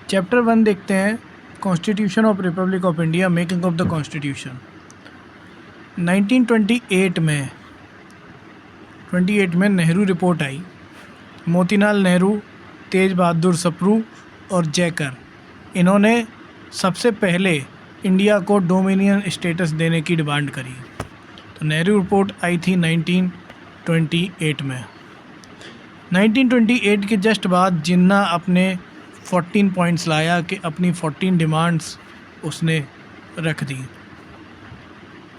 Chapter 1 देखते हैं, constitution of Republic of India, making of the constitution. 1928 में Nehru report आई। मोतीलाल नेहरू, तेज बहादुर सप्रू और जयकर, इन्होंने सबसे पहले इंडिया को डोमिनियन स्टेटस देने की डिमांड करी। तो नेहरू रिपोर्ट आई थी 1928 में। 1928 के जस्ट बाद जिन्ना अपने 14 पॉइंट्स लाया कि अपनी 14 डिमांड्स उसने रख दी।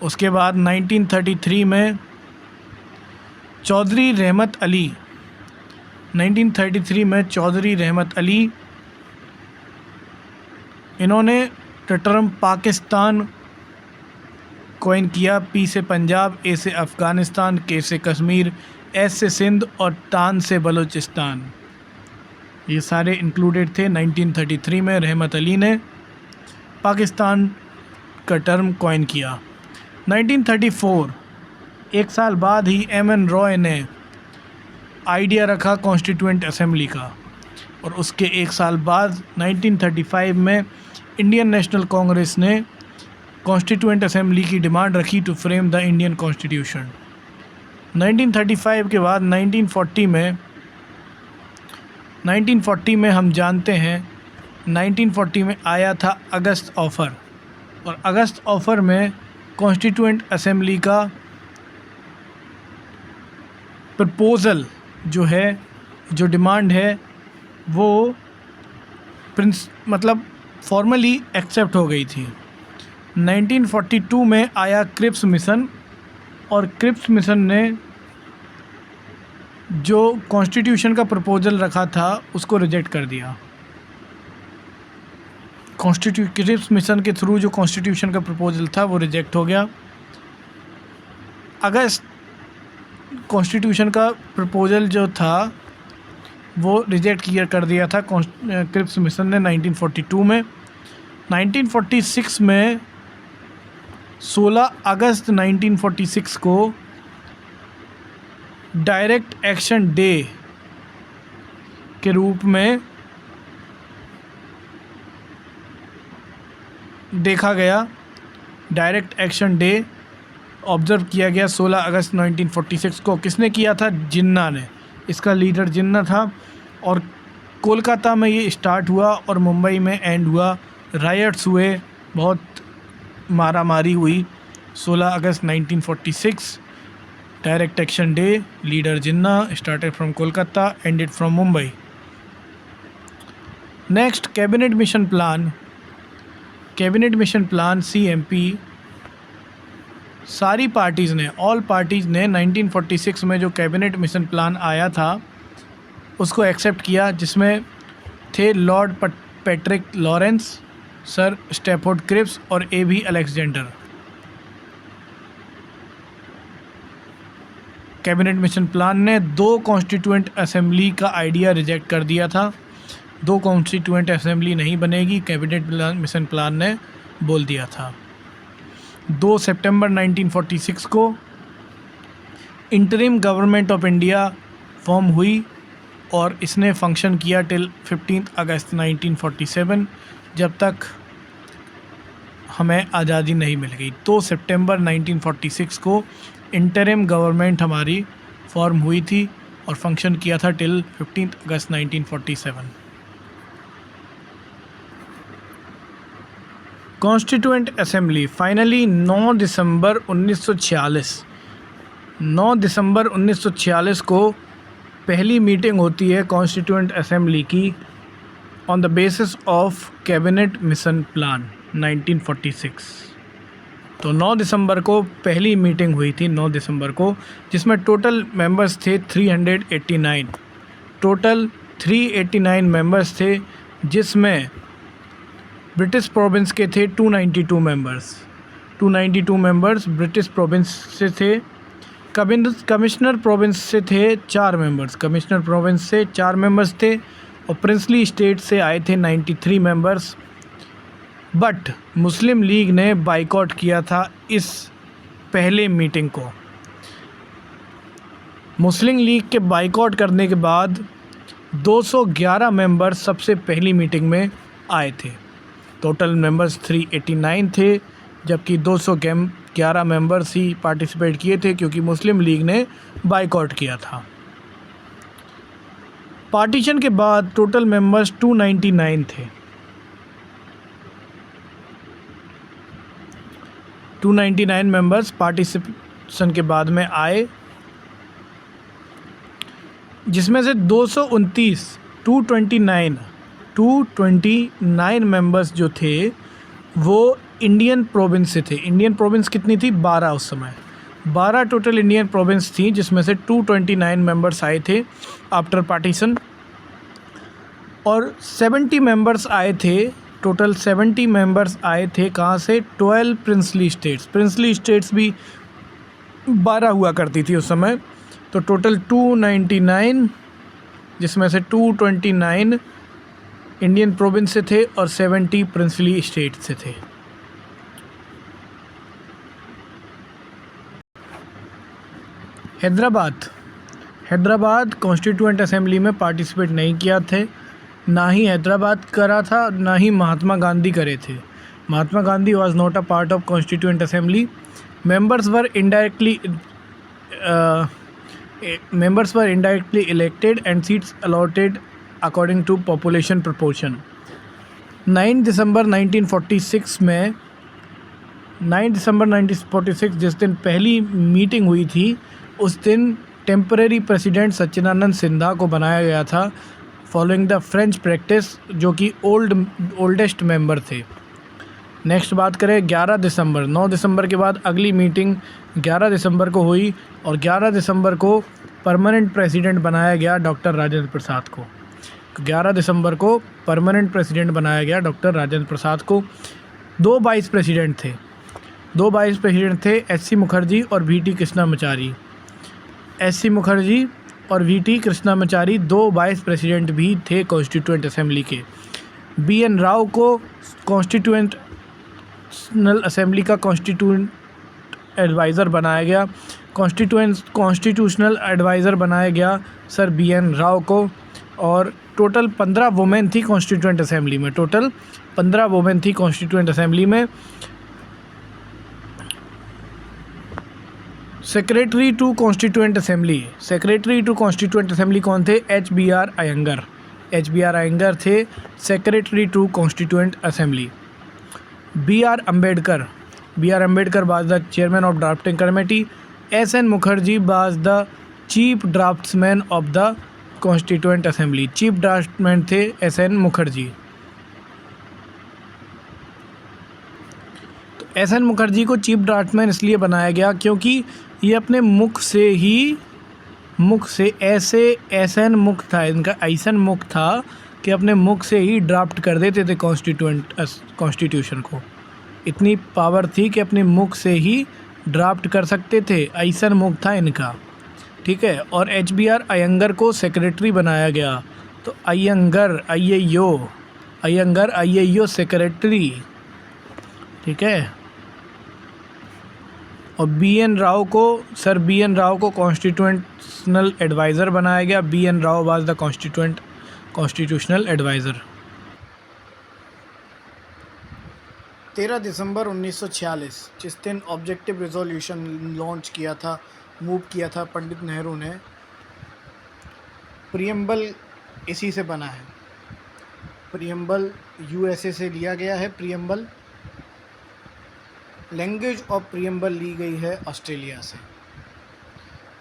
उसके बाद 1933 में चौधरी रहमत अली 1933 में चौधरी रहमत अली, इन्होंने टर्म पाकिस्तान कॉइन किया। पी से पंजाब, ए से अफ़गानिस्तान, के से कश्मीर, एस से सिंध और तान से बलूचिस्तान, ये सारे इंक्लूडेड थे। 1933 में रहमत अली ने पाकिस्तान का टर्म कॉइन किया। 1934, एक साल बाद ही एम.एन. रॉय ने आइडिया रखा कॉन्स्टिट्यूएंट असेंबली का, और उसके एक साल बाद 1935 में इंडियन नेशनल कांग्रेस ने कॉन्स्टिट्यूएंट असेंबली की डिमांड रखी to frame the Indian constitution. 1935 के बाद 1940 में हम जानते हैं 1940 में आया था अगस्त ऑफ़र, और अगस्त ऑफ़र में कॉन्स्टिट्यूएंट असेंबली का प्रपोज़ल जो है, जो डिमांड है, वो मतलब फॉर्मली एक्सेप्ट हो गई थी। 1942 में आया क्रिप्स मिशन, और क्रिप्स मिशन ने जो कॉन्स्टिट्यूशन का प्रपोज़ल रखा था उसको रिजेक्ट कर दिया। क्रिप्स मिशन के थ्रू जो कॉन्स्टिट्यूशन का प्रपोज़ल था वो रिजेक्ट हो गया। अगस्त कॉन्स्टिट्यूशन का प्रपोज़ल जो था वो रिजेक्ट कर दिया था क्रिप्स मिशन ने 1942 में। 1946 में 16 अगस्त 1946 को डायरेक्ट एक्शन डे के रूप में देखा गया। डायरेक्ट एक्शन डे ऑब्ज़र्व किया गया 16 अगस्त 1946 को। किसने किया था? जिन्ना ने। इसका लीडर जिन्ना था, और कोलकाता में ये स्टार्ट हुआ और मुंबई में एंड हुआ। रायट्स हुए, बहुत मारामारी हुई। 16 अगस्त 1946, direct action day, leader Jinnah, started from Kolkata, ended from Mumbai. Next, cabinet mission plan. Cabinet mission plan CMP, सारी पार्टीज़ ने, ऑल पार्टीज़ ने 1946 में जो कैबिनेट मिशन प्लान आया था उसको एक्सेप्ट किया, जिसमें थे Lord Patrick Lawrence, sir Stafford Cripps और A.V. Alexander. Cabinet mission plan ने 2 कॉन्स्टिट्यूएंट असेंबली का आइडिया रिजेक्ट कर दिया था। 2 कॉन्स्टिट्यूएंट असेंबली नहीं बनेगी, कैबिनेट मिशन प्लान ने बोल दिया था। 2 सितंबर 1946 को interim government of India form हुई, और इसने फंक्शन किया टिल 15 अगस्त 1947, जब तक हमें आज़ादी नहीं मिल गई। 2 सितंबर 1946 को इंटरिम गवर्नमेंट हमारी फॉर्म हुई थी और फंक्शन किया था टिल 15 अगस्त 1947। कॉन्स्टिट्यूएंट असेंबली फाइनली 9 दिसंबर 1946 को पहली मीटिंग होती है कॉन्स्टिट्यूएंट असेंबली की, on the basis of cabinet mission plan 1946। तो 9 दिसंबर को पहली मीटिंग हुई थी, 9 दिसंबर को, जिसमें टोटल मेंबर्स थे 389। टोटल 389 मेंबर्स थे, जिसमें ब्रिटिश प्रोविंस के थे 292 मेंबर्स। 292 मेंबर्स ब्रिटिश प्रोविंस से थे। कमिश्नर प्रोविंस से थे 4 मेंबर्स। कमिश्नर प्रोविंस से 4 मेंबर्स थे, और प्रिंसली स्टेट से आए थे 93 मेंबर्स। बट मुस्लिम लीग ने बाइकआउट किया था इस पहले मीटिंग को। मुस्लिम लीग के बाइकआउट करने के बाद 211 मेंबर सबसे पहली मीटिंग में आए थे। टोटल मेंबर्स 389 थे, जबकि 211 मेंबर्स ही पार्टिसिपेट किए थे क्योंकि मुस्लिम लीग ने बाइकआउट किया था। पार्टीशन के बाद टोटल मेंबर्स 299 थे। 299 मेंबर्स पार्टिसिपेशन के बाद में आए, जिसमें से 229 मेंबर्स जो थे वो इंडियन प्रोविंस से थे। इंडियन प्रोविंस कितनी थी? 12 उस समय 12 टोटल इंडियन प्रोविंस थी, जिसमें से 229 मेंबर्स आए थे आफ्टर पार्टीशन, और 70 मेंबर्स आए थे। टोटल 70 मेंबर्स आए थे कहाँ से? 12 प्रिंसली स्टेट्स। प्रिंसली स्टेट्स भी 12 हुआ करती थी उस समय। तो टोटल 299, जिसमें से 229 इंडियन प्रोविंस से थे और 70 प्रिंसली स्टेट से थे। हैदराबाद कॉन्स्टिट्यूएंट असेंबली में पार्टिसिपेट नहीं किया थे, ना ही हैदराबाद करा था, ना ही महात्मा गांधी करे थे। Mahatma Gandhi was not a part of constituent assembly. Members were indirectly elected and seats allotted according to population proportion. 9 दिसंबर 1946 जिस दिन पहली मीटिंग हुई थी, उस दिन टेम्परेरी प्रेसिडेंट सच्चिदानंद सिन्हा को बनाया गया था, फॉलोइंग द फ्रेंच प्रैक्टिस, जो कि ओल्डेस्ट मेंबर थे। नेक्स्ट बात करें 11 दिसंबर। 9 दिसंबर के बाद अगली मीटिंग 11 दिसंबर को हुई और 11 दिसंबर को परमानेंट प्रेसिडेंट बनाया गया डॉक्टर राजेंद्र प्रसाद को। 11 दिसंबर को परमानेंट प्रेसिडेंट बनाया गया डॉक्टर राजेंद्र प्रसाद को। 2 वाइस प्रेसिडेंट थे, एस.सी. मुखर्जी और वी.टी. कृष्णामाचारी। एस.सी. मुखर्जी और वी.टी. कृष्णामाचारी 2 वाइस प्रेसिडेंट भी थे कॉन्स्टिट्यूएंट असेंबली के। बी.एन. राव को कॉन्स्टिट्यूशनल असेंबली का कॉन्स्टिट्यूएंट एडवाइज़र बनाया गया। कॉन्स्टिट्यूशनल एडवाइज़र बनाया गया सर बी.एन. राव को। और टोटल 15 वुमेन थी कॉन्स्टिट्यूएंट असेंबली में। सेक्रेटरी टू कॉन्स्टिट्यूएंट असेंबली कौन थे? H.B.R. अयंगर थे secretary to constituent assembly. B.R. Ambedkar was the chairman of drafting committee. S.N. Mukherjee was the chief draftsman of the constituent assembly. Chief draftman थे S.N. Mukherjee. तो S.N. Mukherjee को chief draughtsman इसलिए बनाया गया क्योंकि ये अपने मुख से ऐसन मुख था, इनका ऐसन मुख था कि अपने मुख से ही ड्राफ्ट कर देते थे कॉन्स्टिट्यूशन को। इतनी पावर थी कि अपने मुख से ही ड्राफ्ट कर सकते थे, ऐसन मुख था इनका, ठीक है। और H.B.R. अयंगर को सेक्रेटरी बनाया गया। तो अयंगर आई सेक्रेटरी, ठीक है। और बी.एन. राव को कॉन्स्टिट्यूशनल एडवाइज़र बनाया गया। B N. Rau was the constitutional adviser. 13 दिसंबर 1946 जिस दिन ऑब्जेक्टिव रिजोल्यूशन मूव किया था पंडित नेहरू ने, प्रियम्बल इसी से बना है। प्रियम्बल USA से लिया गया है। प्रियम्बल लैंग्वेज ऑफ प्रियम्बल ली गई है ऑस्ट्रेलिया से।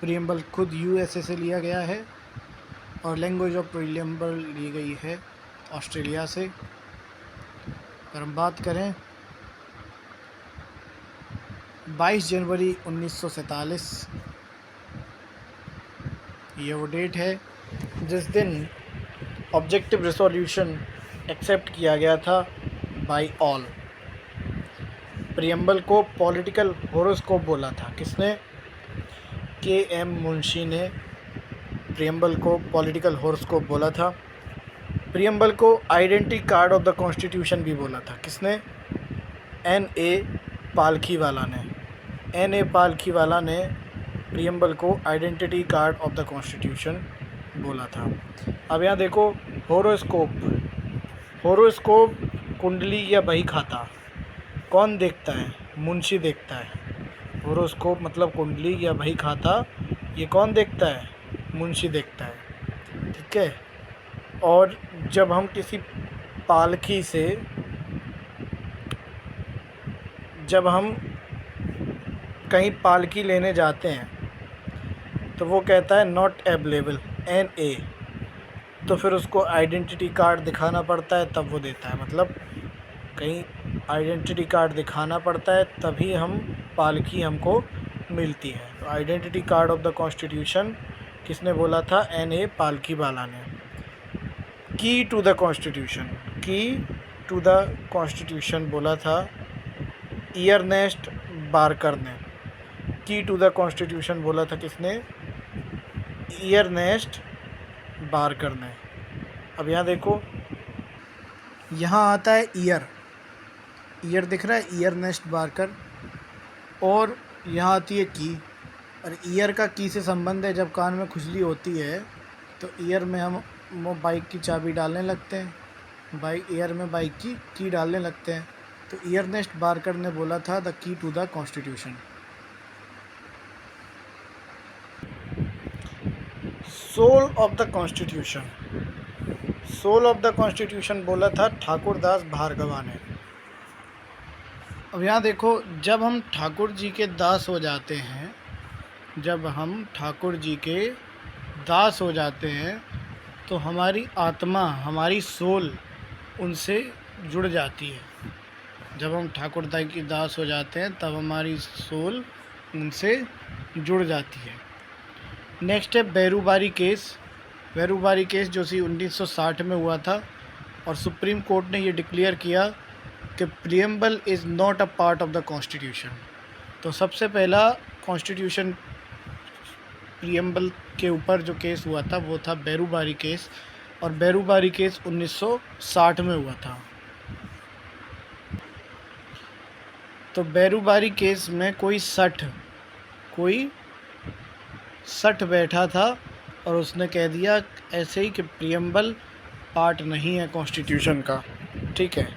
प्रियम्बल खुद USA से लिया गया है और लैंग्वेज ऑफ प्रियम्बल ली गई है ऑस्ट्रेलिया से। अगर हम बात करें 22 जनवरी 1947, ये वो डेट है जिस दिन ऑब्जेक्टिव रिजोल्यूशन एक्सेप्ट किया गया था बाय ऑल। प्रियम्बल को पॉलिटिकल हॉरोस्कोप बोला था। किसने? K.M. मुंशी ने प्रियम्बल को पॉलिटिकल हॉरोस्कोप बोला था। प्रियम्बल को identity card of the constitution भी बोला था। किसने? N.A. पालखीवाला ने प्रियम्बल को identity card of the constitution बोला था। अब यहाँ देखो होरोस्कोप कुंडली या बही खाता कौन देखता है? मुंशी देखता है। होरोस्कोप मतलब कुंडली या बही खाता, ये कौन देखता है? मुंशी देखता है। ठीक है। और जब हम किसी पालकी से, जब हम कहीं पालकी लेने जाते हैं तो वो कहता है नॉट अवेलेबल, NA, तो फिर उसको आइडेंटिटी कार्ड दिखाना पड़ता है, तब वो देता है। मतलब कहीं आइडेंटिटी कार्ड दिखाना पड़ता है तभी हम पालकी हमको मिलती है। तो identity card of the constitution किसने बोला था? NA पालकी वाला ने। की टू द कॉन्स्टिट्यूशन, की टू द कॉन्स्टिट्यूशन बोला था इयरनेस्ट बारकर ने। की टू द कॉन्स्टिट्यूशन बोला था किसने? इयरनेस्ट बारकर ने। अब यहाँ देखो, यहाँ आता है ईयर, ईयर दिख रहा है, इयरनेस्ट बारकर, और यहाँ आती है की। और ईयर का की से संबंध है, जब कान में खुजली होती है तो ईयर में हम वो बाइक की चाबी डालने लगते हैं, ईयर में बाइक की डालने लगते हैं। तो इयरनेस्ट बारकर ने बोला था the key to the constitution. Soul of the constitution, soul of the constitution बोला था ठाकुरदास भार्गवा ने। अब यहाँ देखो, जब हम ठाकुर जी के दास हो जाते हैं, जब हम ठाकुर जी के दास हो जाते हैं तो हमारी आत्मा, हमारी सोल उनसे जुड़ जाती है। जब हम ठाकुर दाई की दास हो जाते हैं तब हमारी सोल उनसे जुड़ जाती है। नेक्स्ट है बेरूबारी केस। बेरूबारी केस जो 1960 में हुआ था, और सुप्रीम कोर्ट ने ये डिक्लेयर किया कि preamble is not a part of the constitution. तो सबसे पहला कॉन्स्टिट्यूशन प्रीएम्बल के ऊपर जो केस हुआ था वो था बेरूबारी केस, और बेरूबारी केस 1960 में हुआ था। तो बेरूबारी केस में कोई सठ बैठा था और उसने कह दिया ऐसे ही कि प्रीएम्बल पार्ट नहीं है कॉन्स्टिट्यूशन का। ठीक है।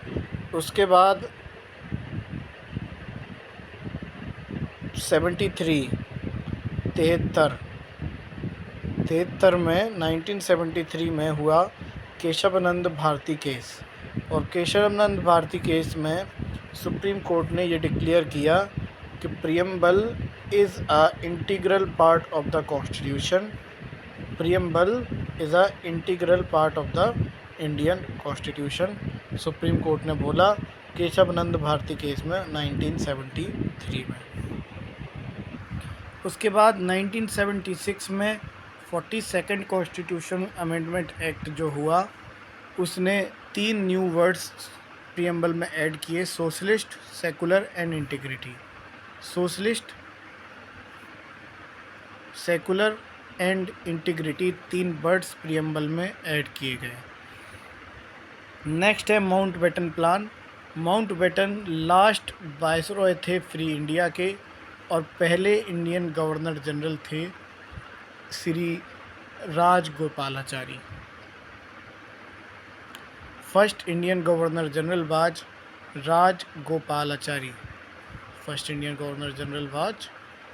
उसके बाद 1973 में 1973 में हुआ केशवानंद भारती केस, और केशवानंद भारती केस में सुप्रीम कोर्ट ने ये डिक्लेयर किया कि preamble is a integral part of the constitution. Preamble is a integral part of the Indian constitution, supreme court ने बोला केशवानंद भारती केस में 1973 में। उसके बाद 1976 में 42nd कॉन्स्टिट्यूशन अमेंडमेंट एक्ट जो हुआ, उसने 3 न्यू वर्ड्स प्रीएम्बल में ऐड किए, socialist, secular and integrity. Socialist, secular and integrity 3 words preamble में ऐड किए गए। नेक्स्ट है Mountbatten plan. Mountbatten last viceroy थे फ्री इंडिया के, और पहले इंडियन गवर्नर जनरल थे Shri Rajagopalachari. First Indian governor general was Rajagopalachari. First Indian governor general was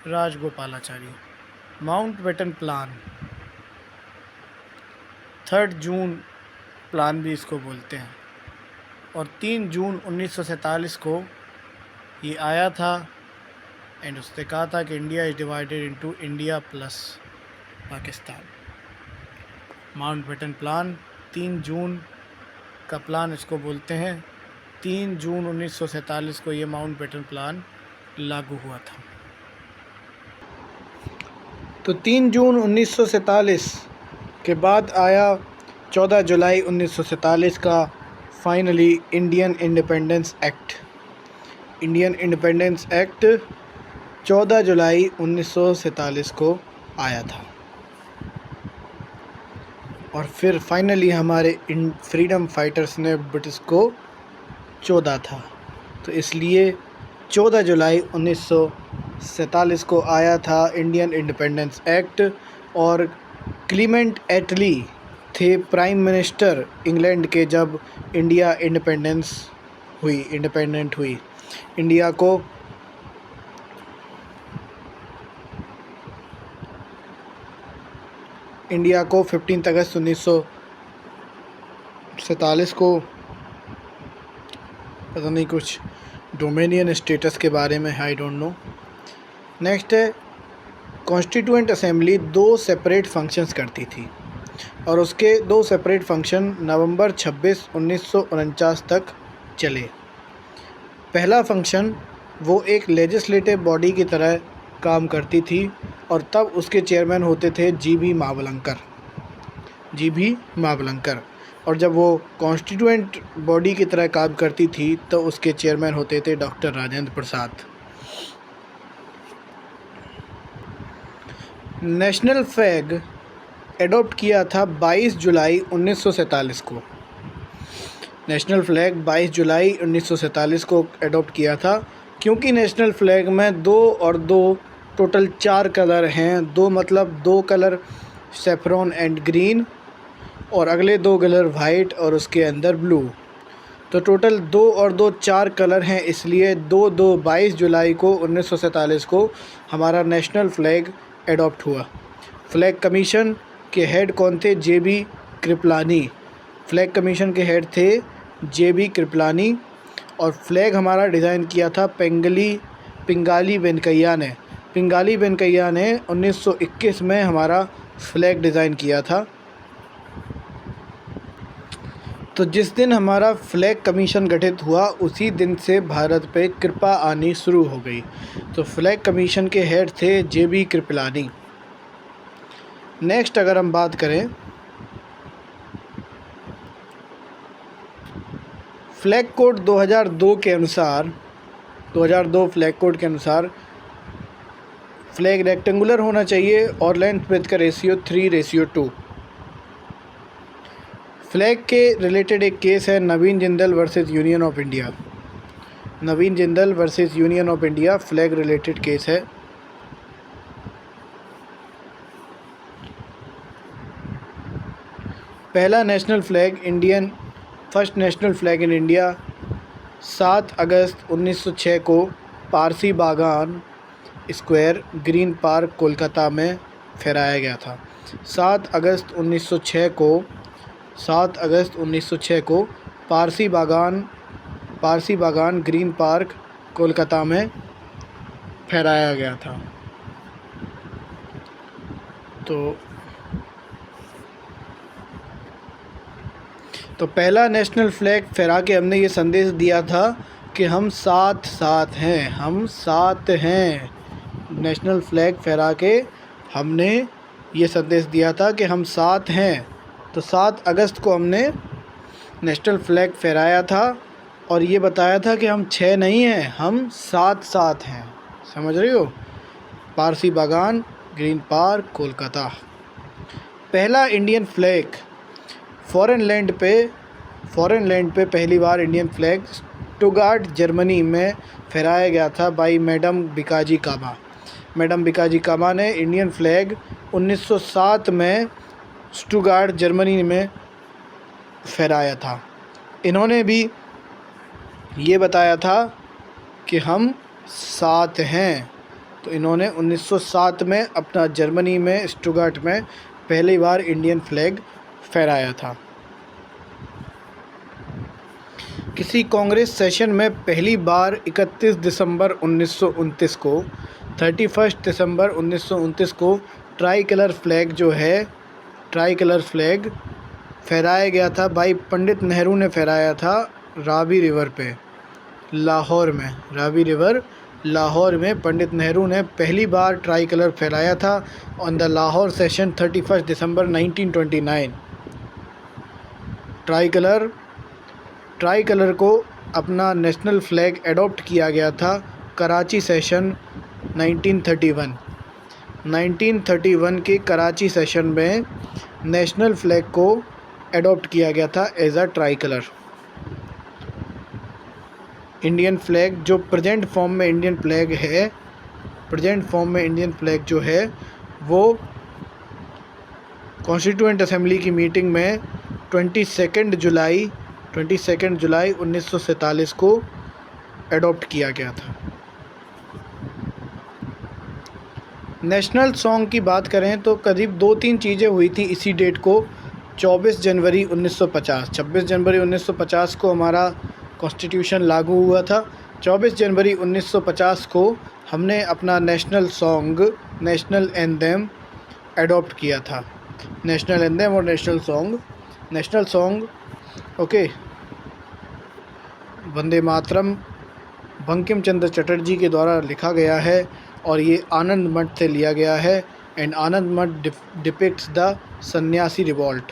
Rajagopalachari. Mountbatten plan, 3 June plan भी इसको बोलते हैं, और 3 जून 1947 को ये आया था, एंड उसने कहा था कि India is divided into India plus Pakistan. Mountbatten plan 3 जून का प्लान इसको बोलते हैं। 3 जून 1947 को ये माउंटबेटन प्लान लागू हुआ था। तो 3 जून 1947 के बाद आया 14 जुलाई 1947 का finally Indian independence act. Indian independence act 14 जुलाई 1947 को आया था, और फिर फाइनली हमारे इन फ्रीडम फाइटर्स ने ब्रिटिश को चौधा था। तो इसलिए 14 जुलाई 1947 को आया था इंडियन इंडिपेंडेंस एक्ट, और क्लीमेंट एटली थे प्राइम मिनिस्टर इंग्लैंड के जब इंडिया इंडिपेंडेंट हुई। इंडिया को 15 अगस्त 1947 को, पता नहीं कुछ डोमिनियन स्टेटस के बारे में, आई डोंट नो। नेक्स्ट है, कॉन्स्टिट्यूएंट असेंबली 2 सेपरेट फंक्शंस करती थी और उसके 2 सेपरेट फंक्शन नवंबर 26, 1949 तक चले। पहला फंक्शन वो एक लेजिस्लेटिव बॉडी की तरह काम करती थी और तब उसके चेयरमैन होते थे जी.बी. मावलंकर, और जब वो कॉन्स्टिट्यूएंट बॉडी की तरह काम करती थी तो उसके चेयरमैन होते थे doctor Rajendra Prasad. National flag adopt किया था 22 जुलाई 1947 को। नेशनल फ्लैग 22 जुलाई 1947 को एडॉप्ट किया था, क्योंकि नेशनल फ्लैग में 2 और 2 टोटल 4 कलर हैं। 2 मतलब 2 कलर सेफ्रॉन एंड ग्रीन और अगले 2 कलर वाइट और उसके अंदर ब्लू। तो टोटल 2 और 2 4 कलर हैं, इसलिए 22 जुलाई को 1947 को हमारा नेशनल फ्लैग एडॉप्ट हुआ। फ्लैग कमीशन के हेड कौन थे? जे.बी. कृपलानी। फ्लैग कमीशन के हेड थे जे.बी. कृपलानी और फ्लैग हमारा डिज़ाइन किया था पिंगाली वेंकैया ने। पिंगाली वेंकैया ने 1921 में हमारा फ्लैग डिज़ाइन किया था। तो जिस दिन हमारा फ्लैग कमीशन गठित हुआ उसी दिन से भारत पे कृपा आनी शुरू हो गई। तो फ्लैग कमीशन के हेड थे जे.बी. कृपलानी। नेक्स्ट अगर हम बात करें फ्लैग कोड 2002 के अनुसार, 2002 फ्लैग कोड के अनुसार फ्लैग रेक्टेंगुलर होना चाहिए और लेंथ ब्रेथ का रेशियो 3:2। फ्लैग के रिलेटेड एक केस है Naveen Jindal versus Union of India. Naveen Jindal versus Union of India flag related case है। पहला national flag first national flag in India 7 अगस्त 1906 को पारसी बागान स्क्वायर, ग्रीन पार्क, कोलकाता में फहराया गया था। 7 अगस्त 1906 को पारसी बागान ग्रीन पार्क, कोलकाता में फहराया गया था। तो पहला नेशनल फ्लैग फहरा के हमने ये संदेश दिया था कि हम साथ हैं। नेशनल फ्लैग फहरा के हमने ये संदेश दिया था कि हम साथ हैं। तो 7 अगस्त को हमने नेशनल फ्लैग फहराया था और ये बताया था कि हम 6 नहीं हैं, हम साथ हैं। समझ रही हो? पारसी बागान, ग्रीन पार्क, कोलकाता। पहला इंडियन फ्लैग फॉरेन लैंड पे पहली बार इंडियन फ्लैग स्टुगार्ट, जर्मनी में फहराया गया था by madam Bhikaji Cama. Madam Bhikaji Cama ने इंडियन फ्लैग 1907 में स्टुगार्ट, जर्मनी में फहराया था। इन्होंने भी ये बताया था कि हम साथ हैं। तो इन्होंने 1907 में अपना जर्मनी में स्टुगार्ट में पहली बार इंडियन फ्लैग फहराया था। किसी कांग्रेस सेशन में पहली बार 31 दिसंबर 1929 को 31 दिसंबर 1929 को ट्राई कलर फ्लैग फहराया गया था भाई पंडित नेहरू ने फहराया था रावी रिवर पे, लाहौर में पंडित नेहरू ने पहली बार ट्राई कलर फहराया था on the Lahore session 31 December 1929। Try colour को अपना नेशनल फ्लैग एडॉप्ट किया गया था कराची सेशन 1931 के कराची सेशन में नेशनल फ्लैग को एडॉप्ट किया गया था as a tricolour. Indian flag जो प्रेजेंट फॉर्म में इंडियन फ्लैग जो है वो कॉन्स्टिट्यूएंट असेंबली की मीटिंग में 22 जुलाई 1947 को एडॉप्ट किया गया था। नेशनल सॉन्ग की बात करें तो करीब 2-3 चीज़ें हुई थी इसी डेट को। 24 जनवरी 1950 को हमारा कॉन्स्टिट्यूशन लागू हुआ था। 24 जनवरी 1950 को हमने अपना national song, national anthem adopt किया था। नेशनल एंथम और national song okay, Vande Mataram Bankim Chandra Chatterjee के द्वारा लिखा गया है और ये आनंद मठ से लिया गया है। एंड आनंद मठ डिपिक्ट्स द सन्यासी रिवॉल्ट।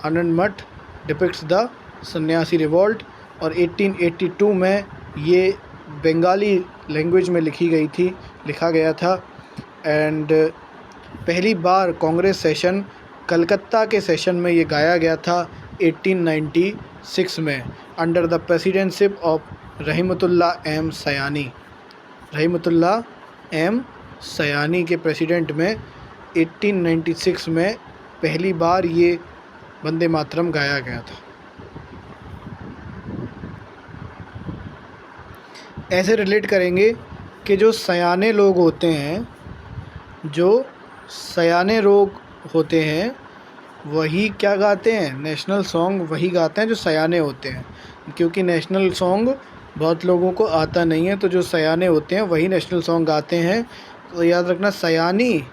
आनंद मठ डिपिक्ट्स द सन्यासी रिवॉल्ट और 1882 में ये बंगाली लैंग्वेज में लिखा गया था। एंड पहली बार कांग्रेस सेशन कलकत्ता के सेशन में ये गाया गया था 1896 में अंडर द प्रेसिडेंटशिप ऑफ रहमतुल्लाह एम सयानी के प्रेसिडेंट में 1896 में पहली बार ये वंदे मातरम गाया गया था। ऐसे रिलेट करेंगे कि जो सयाने लोग होते हैं वही क्या गाते हैं, नेशनल सॉन्ग वही गाते हैं जो सयाने होते हैं, क्योंकि नेशनल सॉन्ग बहुत लोगों को आता नहीं है, तो जो सयाने होते हैं वही नेशनल सॉन्ग गाते हैं। तो याद रखना, सयानी,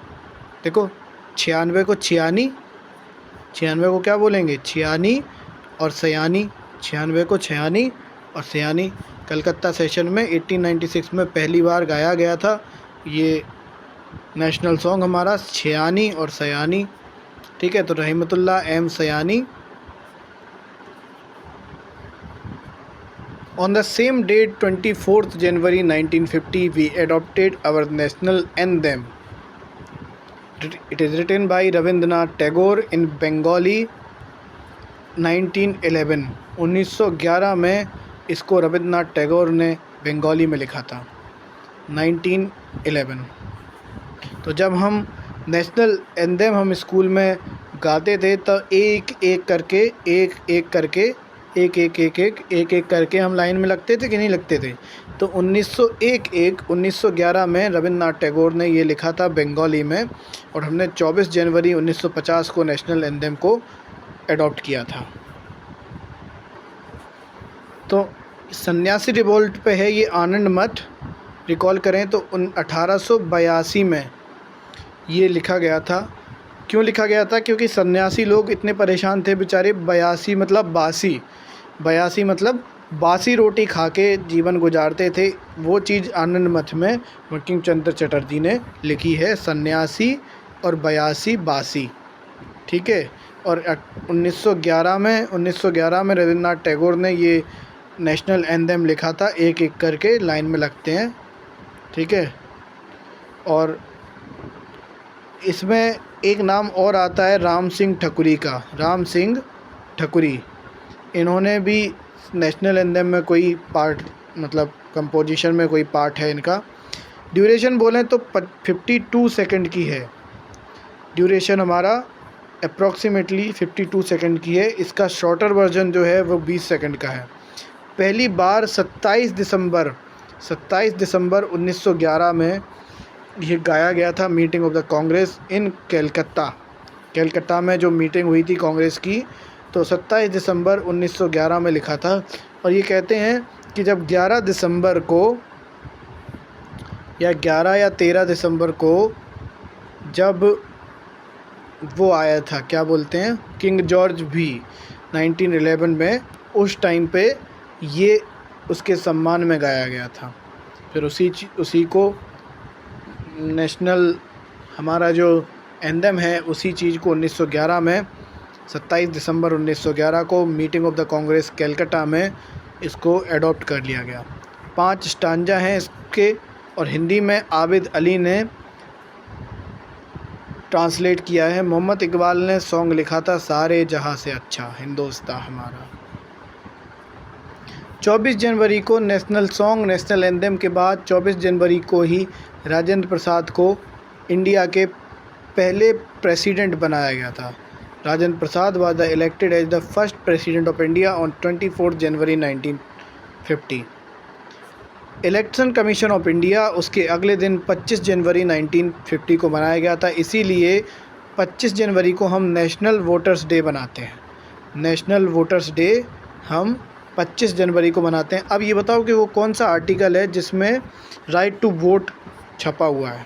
देखो 96 को छियानी, 96 को क्या बोलेंगे, छियानी, और सयानी, 96 को छियानी और सयानी। कलकत्ता सेशन में 1896 में पहली बार गाया गया था ये नेशनल सॉन्ग हमारा, छियानी और सयानी। ठीक है, तो Rahimtulla M Sayani. On the same date, 24th January 1950, we adopted our national anthem. It is written by Rabindranath Tagore in Bengali 1911. 1911 में इसको रविंद्रनाथ टैगोर ने बंगाली में लिखा था, 1911। तो जब हम नेशनल एंथम हम स्कूल में गाते थे तो एक एक करके हम लाइन में लगते थे कि नहीं लगते थे। तो 1911 में रविंद्रनाथ टैगोर ने ये लिखा था बंगाली में और हमने 24 जनवरी 1950 को नेशनल एंथम को एडॉप्ट किया था। तो सन्यासी रिवोल्ट पे है ये आनंद मठ। रिकॉल करें तो 1882 में ये लिखा गया था। क्यों लिखा गया था? क्योंकि सन्यासी लोग इतने परेशान थे बेचारे। 82 मतलब बासी रोटी खा के जीवन गुजारते थे। वो चीज़ आनंद मठ में बंकिम चंद्र चटर्जी ने लिखी है, सन्यासी और 82 बासी। ठीक है, और 1911 में रविंद्रनाथ टैगोर ने ये नेशनल एंथम लिखा था, एक एक करके लाइन में लगते हैं। ठीक है, और इसमें एक नाम और आता है राम सिंह ठकुरी का, राम सिंह ठकुरी। इन्होंने भी नेशनल एंथम में कोई पार्ट, मतलब कंपोजिशन में कोई पार्ट है इनका। ड्यूरेशन बोलें तो 52 सेकंड की है ड्यूरेशन, हमारा अप्रॉक्सीमेटली 52 सेकंड की है। इसका शॉर्टर वर्जन जो है वो 20 सेकंड का है। पहली बार 27 दिसंबर 1911 में ये गाया गया था, मीटिंग ऑफ द कांग्रेस इन कलकत्ता में जो मीटिंग हुई थी कांग्रेस की, तो 27 दिसंबर 1911 में लिखा था। और ये कहते हैं कि जब 11 दिसंबर को या 11 या 13 दिसंबर को जब वो आया था, क्या बोलते हैं, किंग जॉर्ज भी 1911 में, उस टाइम पे ये उसके सम्मान में गाया गया था। फिर उसी को नेशनल हमारा जो एंथम है उसी चीज़ को 1911 में 27 दिसंबर 1911 को meeting of the Congress Calcutta में इसको एडॉप्ट कर लिया गया। 5 स्टांजा हैं इसके और हिंदी में आबिद अली ने ट्रांसलेट किया है। मोहम्मद इकबाल ने सॉन्ग लिखा था, सारे जहां से अच्छा हिंदुस्तान हमारा। 24 जनवरी को नेशनल सॉन्ग, नेशनल एंथम के बाद 24 जनवरी को ही राजेंद्र प्रसाद को इंडिया के पहले प्रेसिडेंट बनाया गया था? Rajendra Prasad was the elected as the first president of India on 24 January 1950। Election commission of India उसके अगले दिन 25 जनवरी 1950 को बनाया गया था, इसीलिए 25 जनवरी को हम नेशनल वोटर्स डे बनाते हैं। नेशनल वोटर्स डे हम 25 जनवरी को मनाते हैं। अब ये बताओ कि वो कौन सा आर्टिकल है जिसमें राइट टू वोट छपा हुआ है?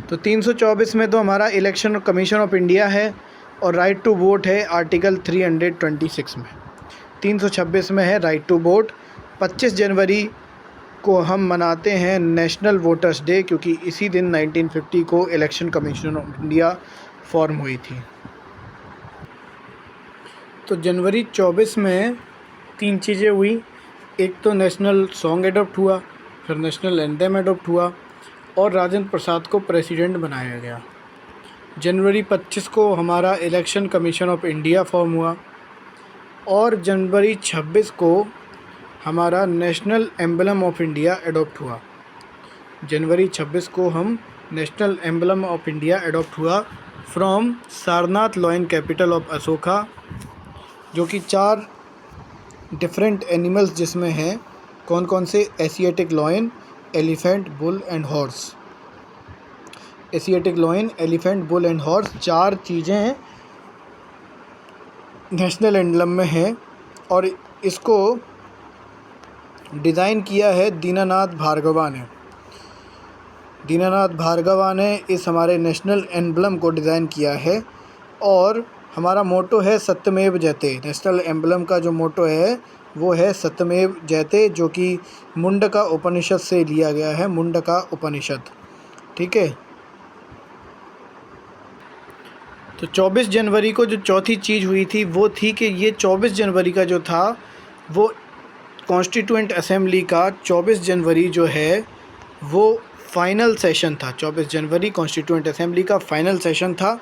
तो 324 में तो हमारा इलेक्शन कमीशन ऑफ इंडिया है और राइट टू वोट है आर्टिकल 326 में। 326 में है राइट टू वोट। 25 जनवरी को हम मनाते हैं नेशनल वोटर्स डे, क्योंकि इसी दिन 1950 को election commission of India form हुई थी। तो जनवरी 24 में 3 चीज़ें हुई। एक तो नेशनल सॉन्ग एडॉप्ट हुआ, फिर नेशनल एंथम एडॉप्ट हुआ और राजेंद्र प्रसाद को प्रेसिडेंट बनाया गया। जनवरी 25 को हमारा election commission of India form हुआ और जनवरी 26 को हमारा national emblem of India adopt हुआ। जनवरी 26 को हम national emblem of India adopt हुआ from Sarnath lion capital of Ashoka, जो कि 4 डिफरेंट एनिमल्स जिसमें हैं। कौन कौन से? Asiatic lion, elephant, bull and horse. Asiatic lion, elephant, bull and horse 4 चीज़ें नेशनल एम्बलम में हैं और इसको डिज़ाइन किया है दीनानाथ भार्गवा ने। दीनानाथ भार्गवा ने इस हमारे नेशनल एम्बलम को डिज़ाइन किया है और हमारा मोटो है सत्यमेव जयते। नेशनल एम्बलम का जो मोटो है वो है सत्यमेव जयते, जो कि मुंडका उपनिषद से लिया गया है। मुंडका उपनिषद, ठीक है। तो 24 जनवरी को जो चौथी चीज़ हुई थी वो थी कि ये 24 जनवरी का जो था वो कॉन्स्टिट्यूएंट असेंबली का 24 जनवरी जो है वो फाइनल सेशन था। 24 जनवरी कॉन्स्टिट्यूएंट असेंबली का फाइनल सेशन था।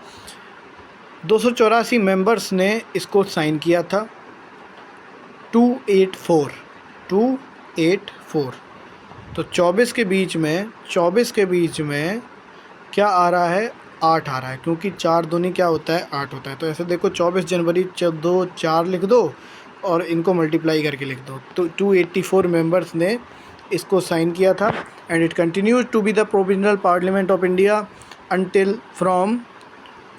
284 मेंबर्स ने इसको साइन किया था। 284 तो 24 के बीच में क्या आ रहा है? 8 आ रहा है, क्योंकि 4 दूनी क्या होता है? 8 होता है। तो ऐसे देखो 24 जनवरी 2 4 लिख दो और इनको मल्टीप्लाई करके लिख दो। तो 284 मेंबर्स ने इसको साइन किया था। And it continues to be the provisional parliament of India until from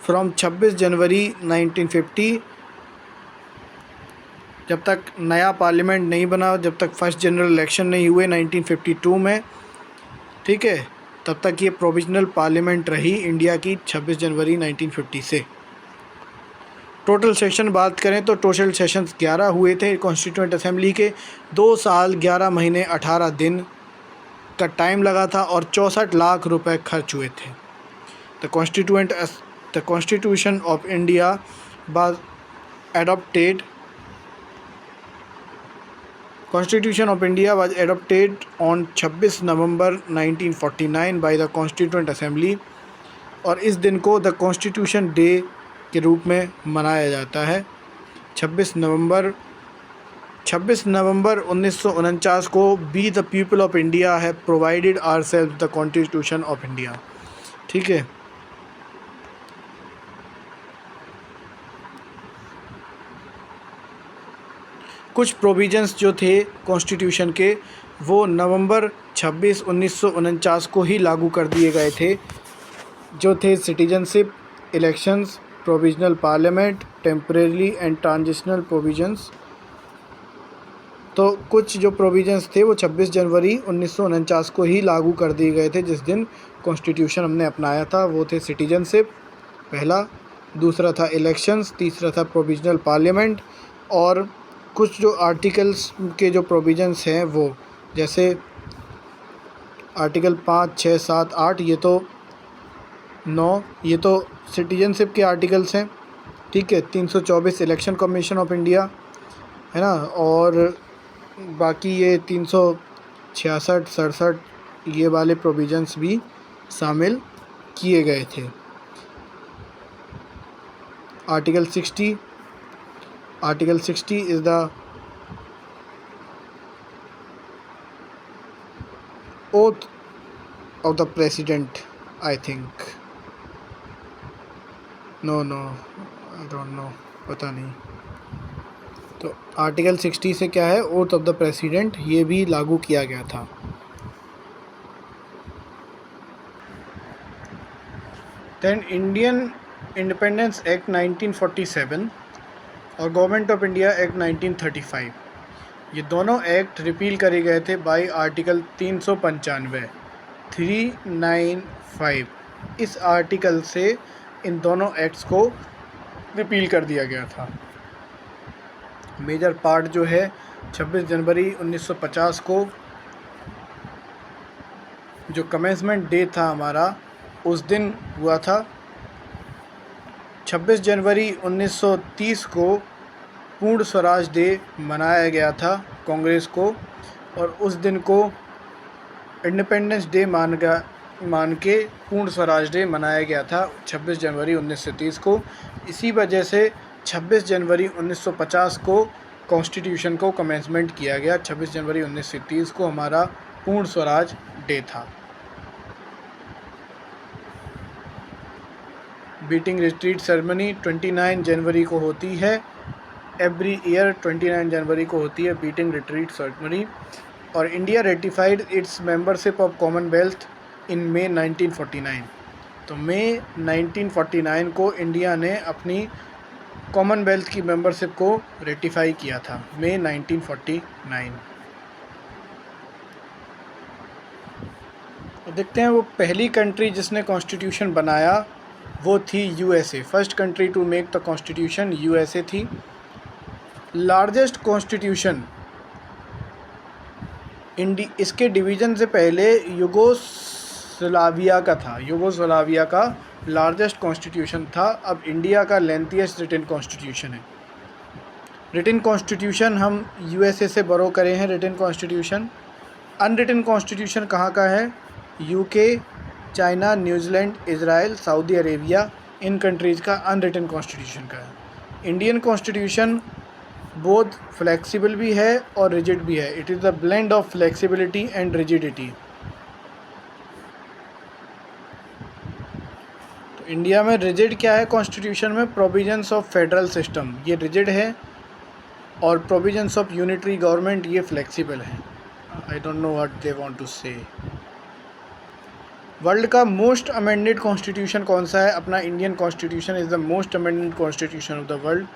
26 जनवरी 1950, जब तक नया पार्लियामेंट नहीं बना, जब तक फर्स्ट जनरल इलेक्शन नहीं हुए 1952 में, ठीक है, तब तक ये प्रोविजनल पार्लियामेंट रही इंडिया की 26 जनवरी 1950 से। टोटल सेशन बात करें तो टोटल सेशंस 11 हुए थे कॉन्स्टिट्यूएंट असेंबली के। 2 साल 11 महीने 18 दिन का टाइम लगा था और 64 लाख रुपए खर्च हुए थे। The Constitution of India was adopted. Constitution of India was adopted on 26 नवंबर 1949 by the Constituent Assembly और इस दिन को द कॉन्स्टिट्यूशन डे के रूप में मनाया जाता है। 26 नवंबर 1949 को we the people of India have provided ourselves the constitution of India, ठीक है। कुछ प्रोविजंस जो थे कॉन्स्टिट्यूशन के वो नवंबर 26 1949 को ही लागू कर दिए गए थे, जो थे citizenship, elections, provisional parliament, temporary and transitional provisions. तो कुछ जो प्रोविजंस थे वो 26 जनवरी 1949 को ही लागू कर दिए गए थे, जिस दिन कॉन्स्टिट्यूशन हमने अपनाया था। वो थे सिटीजनशिप पहला, दूसरा था इलेक्शंस, तीसरा था प्रोविजनल पार्लियामेंट और कुछ जो आर्टिकल्स के जो प्रोविजंस हैं वो, जैसे आर्टिकल 5, 6, 7, 8, ये तो 9, ये तो सिटीजनशिप के आर्टिकल्स हैं, ठीक है। 324 इलेक्शन कमीशन ऑफ इंडिया है ना, और बाकी ये 366, 67 ये वाले प्रोविजंस भी शामिल किए गए थे। Article 60 is the oath of the president। I think, no I don't know, पता नहीं। तो आर्टिकल 60 से क्या है, ओथ ऑफ द प्रेसिडेंट, ये भी लागू किया गया था। देन इंडियन इंडिपेंडेंस एक्ट 1947 और गवर्नमेंट ऑफ इंडिया एक्ट 1935, ये दोनों एक्ट रिपील करे गए थे बाई आर्टिकल 395। इस आर्टिकल से इन दोनों एक्ट्स को रिपील कर दिया गया था। मेजर पार्ट जो है 26 जनवरी 1950 को जो कमेंसमेंट डे था हमारा, उस दिन हुआ था। 26 जनवरी 1930 को पूर्ण स्वराज डे मनाया गया था कांग्रेस को, और उस दिन को इंडिपेंडेंस डे मान के पूर्ण स्वराज डे मनाया गया था 26 जनवरी 1930 को। इसी वजह से 26 जनवरी 1950 को कॉन्स्टिट्यूशन को कमेंसमेंट किया गया। 26 जनवरी 1930 को हमारा पूर्ण स्वराज डे था। बीटिंग रिट्रीट सेरेमनी 29 जनवरी को होती है। एवरी ईयर 29 जनवरी को होती है बीटिंग रिट्रीट सेरेमनी। और India ratified its membership of Commonwealth in May 1949। तो मई 1949 को इंडिया ने अपनी कॉमनवेल्थ की मेंबरशिप को रेटिफाई किया था, मई 1949। तो देखते हैं वो पहली कंट्री जिसने कॉन्स्टिट्यूशन बनाया वो थी USA. First country to make the constitution USA थी। लार्जेस्ट कॉन्स्टिट्यूशन इसके डिवीज़न से पहले यूगोस्लाविया का था। यूगोस्लाविया का लार्जेस्ट कॉन्स्टिट्यूशन था। अब इंडिया का लेंथीएस्ट रिटन कॉन्स्टिट्यूशन है। रिटन कॉन्स्टिट्यूशन हम यूएसए से बोरो करे हैं। रिटन कॉन्स्टिट्यूशन, अनरिटन कॉन्स्टिट्यूशन कहाँ का है? UK, China, New Zealand, Israel, Saudi Arabia, इन कंट्रीज़ का अनरिटन कॉन्स्टिट्यूशन का है। इंडियन कॉन्स्टिट्यूशन बोथ फ्लेक्सिबल भी है और रिजिड भी है। It is the blend of flexibility and rigidity. तो इंडिया में रिजिड क्या है कॉन्स्टिट्यूशन में? प्रोविजंस ऑफ फेडरल सिस्टम, ये रिजिड है, और प्रोविजंस ऑफ यूनिटरी गवर्नमेंट, ये फ्लेक्सिबल है। I don't know what they want to say. World का मोस्ट अमेंडेड कॉन्स्टिट्यूशन कौन सा है? अपना Indian constitution is the most amended constitution of the world.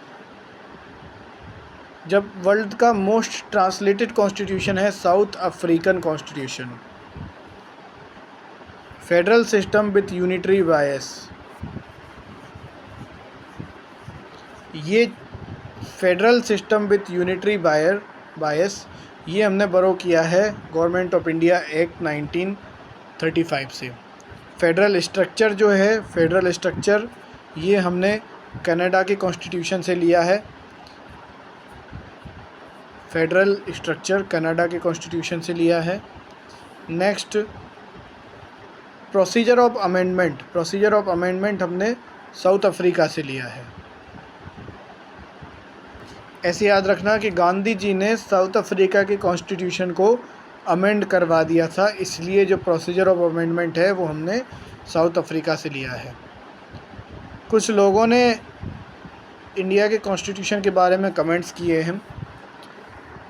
जब वर्ल्ड का मोस्ट ट्रांसलेटेड कॉन्स्टिट्यूशन है south African constitution. Federal system with unitary bias, ये federal system with unitary bias ये हमने बोरो किया है गवर्नमेंट ऑफ इंडिया एक्ट 1935 से। Federal structure जो है, फेडरल स्ट्रक्चर ये हमने कनाडा के कॉन्स्टिट्यूशन से लिया है। फेडरल स्ट्रक्चर कनाडा के कॉन्स्टिट्यूशन से लिया है। Next, procedure of amendment, procedure of amendment हमने साउथ अफ्रीका से लिया है। ऐसे याद रखना कि गांधी जी ने साउथ अफ्रीका के कॉन्स्टिट्यूशन को अमेंड करवा दिया था, इसलिए जो प्रोसीजर ऑफ अमेंडमेंट है वो हमने साउथ अफ्रीका से लिया है। कुछ लोगों ने इंडिया के कॉन्स्टिट्यूशन के बारे में कमेंट्स किए हैं।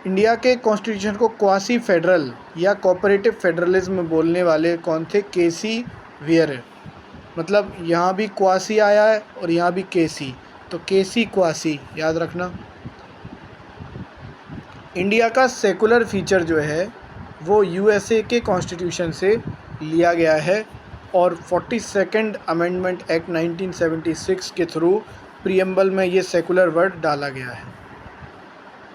इंडिया के कॉन्स्टिट्यूशन को क्वासी फेडरल या कोऑपरेटिव फेडरलिज्म बोलने वाले कौन थे? केसी वेयर। मतलब यहाँ भी क्वासी आया है और यहाँ भी केसी, तो केसी क्वासी याद रखना। इंडिया का सेकुलर फीचर जो है वो यूएसए के कॉन्स्टिट्यूशन से लिया गया है, और 42nd अमेंडमेंट एक्ट 1976 के थ्रू प्रीएम्बल में ये सेकुलर वर्ड डाला गया है।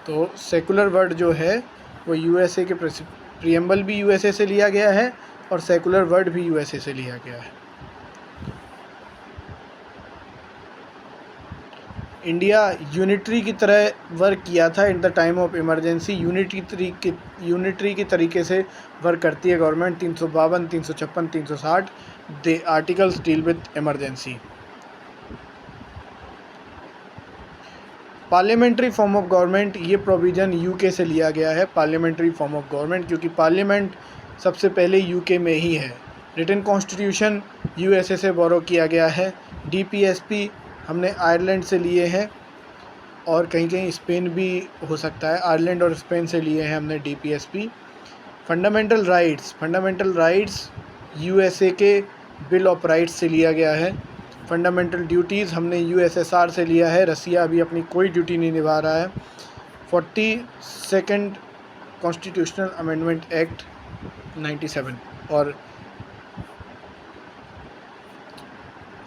तो सेकुलर वर्ड जो है वो यूएसए के प्रीएम्बल भी यूएसए से लिया गया है और सेकुलर वर्ड भी यूएसए से लिया गया है। इंडिया यूनिटरी की तरह वर्क किया था in the time of emergency. Unitary की तरीके से वर्क करती है government. 352, 356, 360 they articles deal with emergency. Parliamentary form of government, ये प्रोविज़न यूके से लिया गया है, पार्लियामेंट्री फॉर्म ऑफ गवर्नमेंट, क्योंकि पार्लियामेंट सबसे पहले यूके में ही है। रिटन कॉन्स्टिट्यूशन यूएसए से बोरो किया गया है। डीपीएसपी हमने आयरलैंड से लिए हैं और कहीं कहीं स्पेन भी हो सकता है। आयरलैंड और स्पेन से लिए हैं हमने डीपीएसपी। फंडामेंटल राइट्स यूएसए के बिल ऑफ राइट्स से लिया गया है। फंडामेंटल ड्यूटीज़ हमने यूएसएसआर से लिया है। रसिया अभी अपनी कोई ड्यूटी नहीं निभा रहा है। 42nd कॉन्स्टिट्यूशनल अमेंडमेंट एक्ट 97 और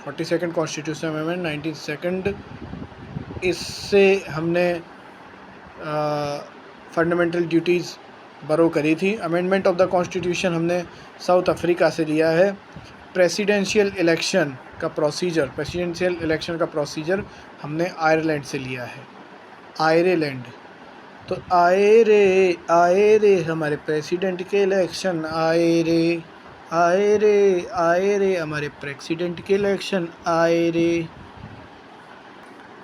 42nd कॉन्स्टिट्यूशनल अमेंडमेंट 92nd, इससे हमने फंडामेंटल ड्यूटीज़ बरो करी थी। अमेंडमेंट ऑफ द कॉन्स्टिट्यूशन हमने साउथ अफ्रीका से लिया है। प्रेसिडेंशियल इलेक्शन का प्रोसीजर हमने आयरलैंड से लिया है। आयरलैंड तो आए रे हमारे प्रेसिडेंट के इलेक्शन, आए रे हमारे प्रेसिडेंट के इलेक्शन, आए रे।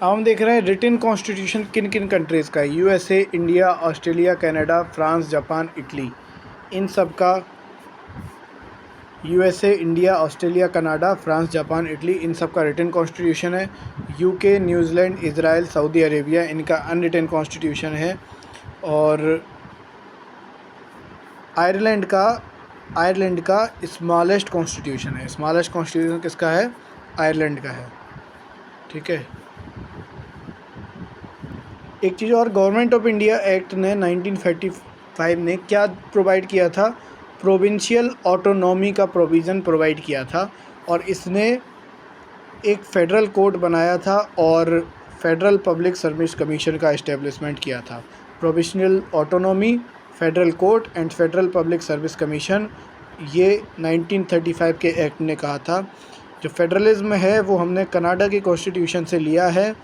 अब हम देख रहे हैं रिटन कॉन्स्टिट्यूशन किन किन कंट्रीज़ का है। USA, India, Australia, Canada, France, Japan, Italy, इन सब का USA, India, Australia, Canada, France, Japan, Italy, इन सब का रिटन कॉन्स्टिट्यूशन है। UK, New Zealand, Israel, Saudi Arabia, इनका अनरिटन कॉन्स्टिट्यूशन है। और आयरलैंड का स्मॉलेस्ट कॉन्स्टिट्यूशन है। स्मॉलेस्ट कॉन्स्टिट्यूशन किसका है? आयरलैंड का है। ठीक है। एक चीज़ और, गवर्नमेंट ऑफ इंडिया एक्ट ने 1945 ने क्या प्रोवाइड किया था? प्रोविंशियल ऑटोनॉमी का प्रोविज़न प्रोवाइड किया था और इसने एक फेडरल कोर्ट बनाया था और फेडरल पब्लिक सर्विस कमीशन का इस्टेब्लिशमेंट किया था। Provincial autonomy, federal court and federal public service commission, ये 1935 के एक्ट ने कहा था। जो फेडरलिज्म है वो हमने कनाडा की कॉन्स्टिट्यूशन से लिया है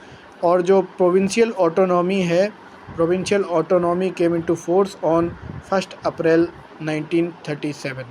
और जो प्रोविंशियल ऑटोनॉमी है, provincial autonomy came into force on 1 April 1937।